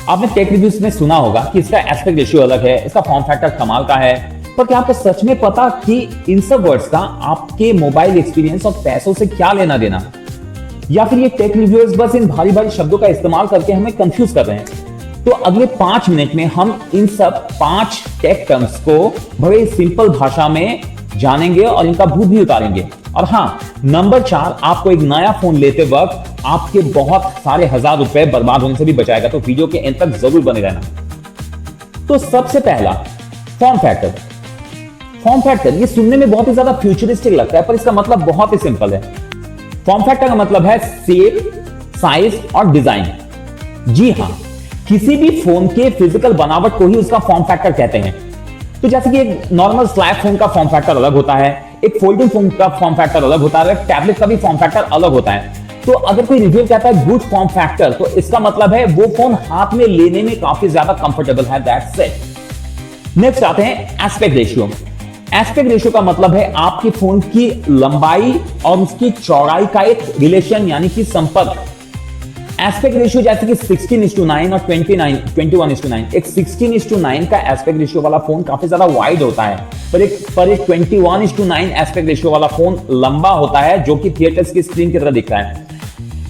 आपने take reviews में सुना होगा कि इसका एस्पेक्ट रेशियो अलग है, इसका फॉर्म फैक्टर कमाल का है, पर क्या आपको सच में पता कि इन सब वर्ड्स का आपके मोबाइल एक्सपीरियंस और पैसों से क्या लेना देना? या फिर ये टेक रिव्यूअर्स बस इन भारी भारी शब्दों का इस्तेमाल करके हमें कंफ्यूज कर रहे हैं? तो अगले 5 मिनट में हम इन सब 5 टेक टर्म्स को बड़े सिंपल भाषा में जानेंगे और इनका भूत भी उतारेंगे। और हाँ, नंबर 4 आपको एक नया फोन लेते वक्त आपके बहुत सारे हजार रुपए बर्बाद होने से भी बचाएगा, तो वीडियो के एंड तक जरूर बने रहना। तो सबसे पहला फॉर्म फैक्टर। फॉर्म फैक्टर ये सुनने में बहुत ही ज्यादा फ्यूचरिस्टिक लगता है, पर इसका मतलब बहुत ही सिंपल है। फॉर्म फैक्टर का मतलब है शेप, साइज और डिजाइन। जी हाँ, किसी भी फोन के फिजिकल बनावट को ही उसका फॉर्म फैक्टर कहते हैं। तो जैसे कि एक नॉर्मल स्लैब फोन का फॉर्म फैक्टर अलग होता है, एक फोल्डिंग फोन का फॉर्म फैक्टर अलग होता है, टैबलेट का भी फॉर्म फैक्टर अलग होता है। तो अगर कोई रिव्यू कहता है गुड फॉर्म फैक्टर, तो इसका मतलब है वो फोन हाथ में लेने में काफी ज्यादा कंफर्टेबल है। That's it. नेक्स्ट आते हैं एस्पेक्ट रेशियो। एस्पेक्ट रेशियो का मतलब है आपके फोन की लंबाई और उसकी चौड़ाई का एक रिलेशन, यानी कि संपर्क। एस्पेक्ट रेशियो जैसे कि 16:9 और 21:9। एक 16:9 का एस्पेक्ट रेशियो वाला फोन काफी ज्यादा वाइड होता है, पर एक 21:9 एस्पेक्ट रेशियो वाला फोन लंबा होता है, जो कि थिएटर्स की स्क्रीन की तरह दिखता है।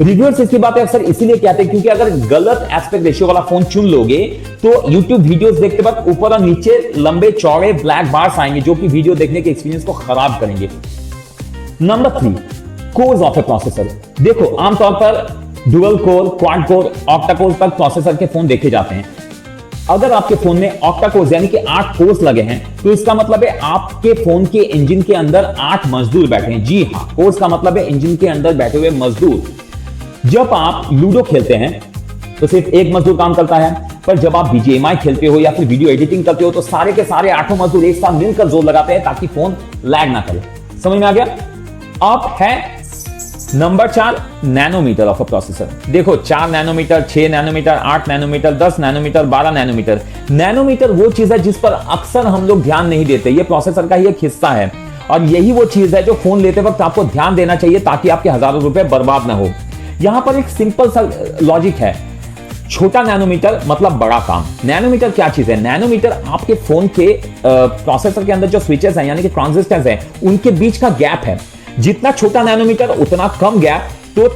रिव्यूअर्स इसकी बातें अक्सर इसीलिए कहते हैं क्योंकि अगर गलत एस्पेक्ट रेशियो वाला फोन चुन लोगे तो YouTube वीडियोस देखते वक्त ऊपर और नीचे लंबे चौड़े ब्लैक बार्स आएंगे, जो कि वीडियो देखने के एक्सपीरियंस को खराब करेंगे। Number 3, course of A processor. देखो, आमतौर पर dual core, quad core, octa core तक प्रोसेसर के फोन देखे जाते हैं। अगर आपके फोन में ऑक्टा कोर्स यानी कि 8 कोर्स लगे हैं, तो इसका मतलब है आपके फोन के इंजन के अंदर 8 मजदूर बैठे हैं। जी हाँ, कोर्स का मतलब है इंजन के अंदर बैठे हुए मजदूर। जब आप लूडो खेलते हैं तो सिर्फ एक मजदूर काम करता है, पर जब आप BGMI खेलते हो या फिर वीडियो एडिटिंग करते हो तो सारे के सारे 8 मजदूर एक साथ मिलकर जोर लगाते हैं ताकि फोन लैग ना करे। समझ में आ गया? अब है number 4, nanometre of a processor. देखो, 4 nanometre, 6 nanometre, 8 nanometre, 10 nanometre, 12 nanometre. Nanometre वो चीज है जिस पर अक्सर हम लोग ध्यान नहीं देते। ये प्रोसेसर का ही एक हिस्सा है और यही वो चीज है जो फोन लेते वक्त आपको ध्यान देना चाहिए ताकि आपके हजारों रुपए बर्बाद ना हो। यहां पर एक सिंपल सा लॉजिक है। छोटा नैनोमीटर मतलब बड़ा काम। नैनोमीटर क्या चीज है? नैनोमीटर आपके फोन के प्रोसेसर के अंदर जो स्विचेस हैं यानी कि ट्रांजिस्टर्स हैं, उनके बीच का गैप है। जितना छोटा नैनोमीटर उतना कम गैप, तो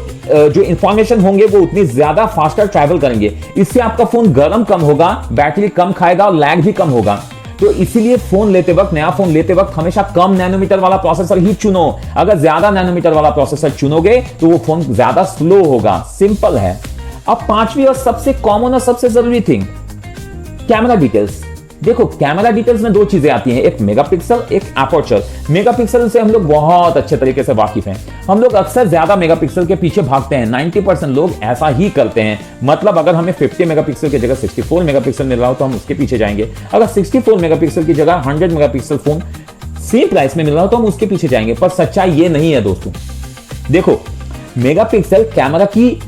जो इंफॉर्मेशन होंगे वो उतनी ज्यादा फास्टर ट्रैवल करेंगे। इससे आपका फोन गर्म कम होगा, बैटरी कम खाएगा और लैग भी कम होगा। तो इसीलिए फोन लेते वक्त, नया फोन लेते वक्त हमेशा कम नैनोमीटर वाला प्रोसेसर ही चुनो। अगर ज्यादा नैनोमीटर वाला प्रोसेसर चुनोगे तो वो फोन ज्यादा स्लो होगा। सिंपल है। अब 5वीं और सबसे कॉमन और सबसे जरूरी थिंग, कैमरा डिटेल्स। देखो, कैमरा डिटेल्स में 2 चीजें आती हैं, एक मेगापिक्सल, एक एपर्चर। मेगापिक्सल से हम लोग बहुत अच्छे तरीके से वाकिफ हैं। हम लोग अक्सर ज्यादा मेगापिक्सल के पीछे भागते हैं। 90% लोग ऐसा ही करते हैं। मतलब अगर हमें 50 मेगापिक्सल की जगह 64 मेगापिक्सल मिल रहा हो तो हम उसके पीछे जाएंगे। अगर 64 मेगापिक्सल की जगह 100 मेगापिक्सल फोन सेम प्राइस में मिल रहा हो तो हम उसके पीछे जाएंगे। पर सच्चाई ये नहीं है दोस्तों। देखो, मेगापिक्सल कैमरा की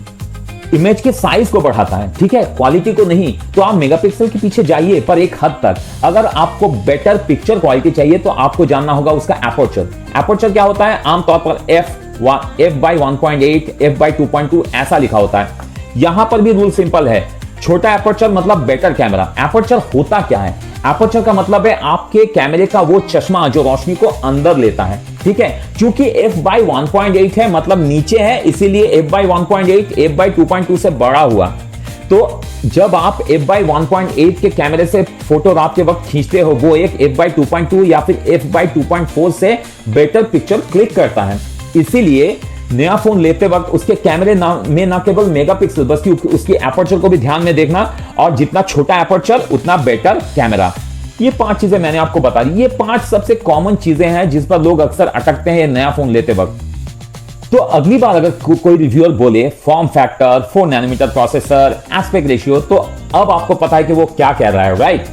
इमेज के साइज को बढ़ाता है, ठीक है, क्वालिटी को नहीं। तो आप मेगापिक्सल के पीछे जाइए, पर एक हद तक। अगर आपको बेटर पिक्चर क्वालिटी चाहिए तो आपको जानना होगा उसका एपर्चर। एपर्चर क्या होता है? आमतौर पर f/1.8, f/2.2 ऐसा लिखा होता है। यहां पर भी रूल सिंपल है। छोटा एपर्चर मतलब बेटर कैमरा। एपर्चर होता क्या है? एपर्चर का मतलब है आपके कैमरे का वो चश्मा जो रोशनी को अंदर लेता है, ठीक है। क्योंकि f/1.8 है मतलब नीचे है, इसीलिए f/1.8 f/2.2 से बड़ा हुआ। तो जब आप f/1.8 के कैमरे से फोटो रात के वक्त खींचते हो, वो एक f/2.2 या फिर f/2.4 से बेटर पिक्चर क्लिक करता है। इसीलिए नया फोन लेते वक्त उसके कैमरे में ना केवल मेगापिक्सल बल्कि उसकी एपर्चर को भी ध्यान में देखना, और जितना छोटा एपर्चर उतना बेटर कैमरा। ये 5 चीजें मैंने आपको बता दी। ये 5 सबसे कॉमन चीजें हैं जिस पर लोग अक्सर अटकते हैं नया फोन लेते वक्त। तो अगली बार अगर कोई रिव्यूअर बोले form factor, 4 nanometre processor, aspect ratio, तो अब आपको पता है कि वो क्या कह रहा है, राइट?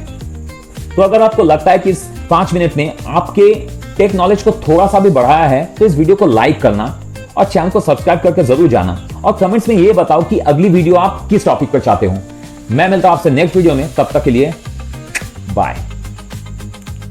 तो अगर आपको लगता है कि इस 5 मिनट ने आपके टेक नॉलेज को थोड़ा सा भी बढ़ाया है तो इस वीडियो को लाइक करना और चैनल को सब्सक्राइब करके जरूर जाना, और कमेंट्स में ये बताओ कि अगली वीडियो आप किस टॉपिक पर चाहते हो। मैं मिलता हूं आपसे नेक्स्ट वीडियो में, तब तक के लिए बाय।